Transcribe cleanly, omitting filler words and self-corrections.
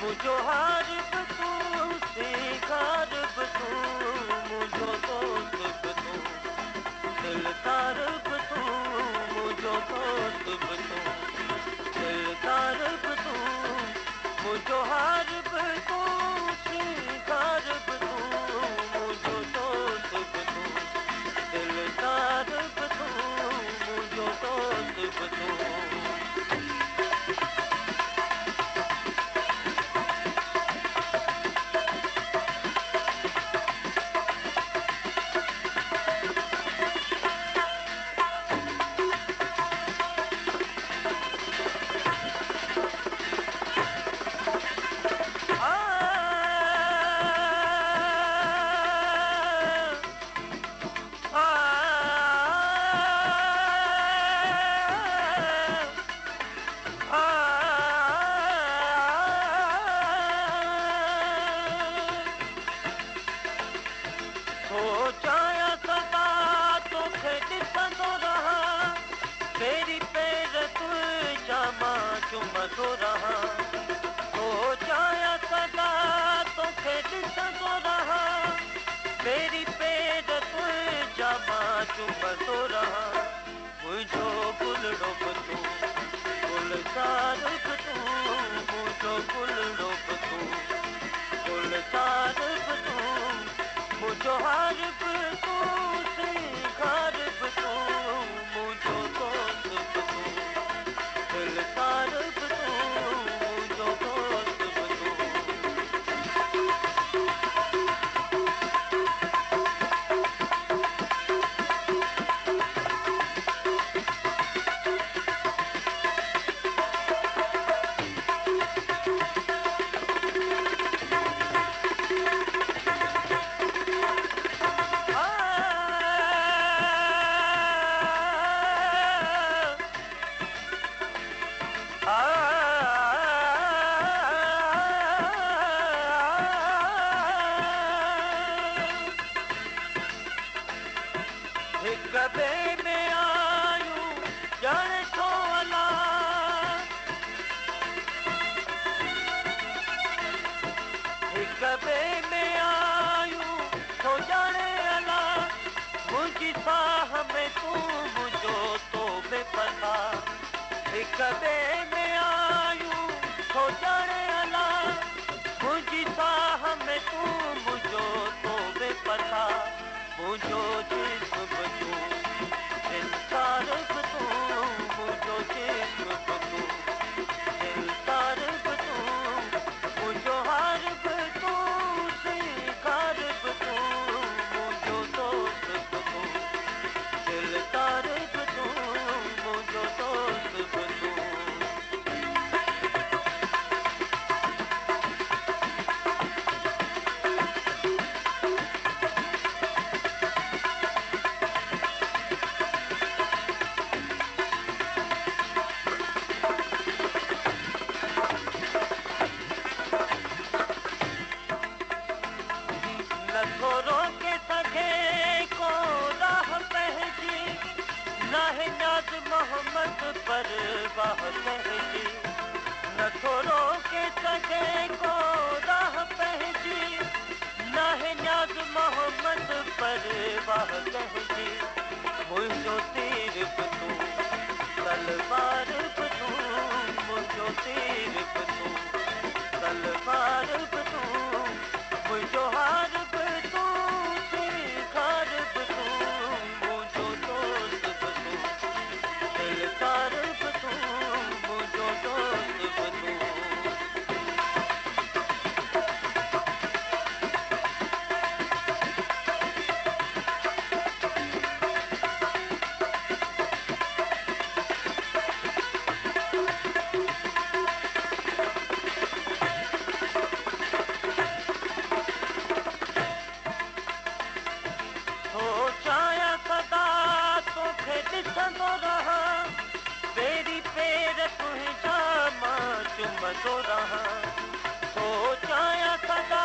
मुझो हार बि तूं सिंगार बि तूं मुझो दोस्त बि तूं दिलदार बि तूं मुझो दोस्त बि तूं दिलदार बि तूं मुझो हार बि तूं सिंगार बि तूं मुझो दोस्त बि तूं दिलदार बि तूं मुझो दोस्त बि तूं सोचाया सदा तोखे ॾिसंदो रहां तेरी पैर तुंहिंजा मां चुमंदो रहां सोचाया सदा तोखे ॾिसंदो रहां तेरी पैर तुंहिंजा मां चुमंदो रहां मुंहिंजो गुलड़ो बि तूं गुलज़ार बि तूं मुंहिंजो गुलड़ो बि तूं गुलज़ार बि तूं मुझो हार बि तूं सिंगार बि तूं मुझो दोस्त बि तूं दिलदार बि तूं मुझो दोस्त बि तूं हिक ॿिए में आयूं ॼाणे थो हलां हिक ॿिए में आयूं थो ॼाणे हलां मुंहिंजी साह में तूं मुंहिंजो तो में पता हिक ॿिए में आयूं थो ॼाणे हलां मुंहिंजी साह में तूं मुंहिंजो तो में पता मुंहिंजो जिस्म बि तूं दिलदार बि तूं मुंहिंजो जिस्म बि तूं दिलदार बि तूं मुंहिंजो हार बि तूं सिंगार बि तूं मुंहिंजो दोस्त बि तूं दिलदार बि तूं मुंहिंजो दोस्त बि तूं नथो रोके सघे को राह पंहिंजी नाहे न्याज़ मोहम्मद परवाह पंहिंजी नथो रोके सघे को राह पंहिंजी नाहे न्याज़ मोहम्मद परवाह पंहिंजी मुंहिंजो तीर बि तूं तलवार बि तूं मुंहिंजो तीर बि तूं तलवार बि तूं मुंहिंजो हार बि तूं सिंगार बि तूं मुंहिंजो दोस्त बि तूं दिलदार बि तूं मुंहिंजो दोस्त बि तूं सोचाया सदा तोखे ॾिसंदो रहां तेरी पैर तुंहिंजा मां चुमंदो रहां सोचाया सदा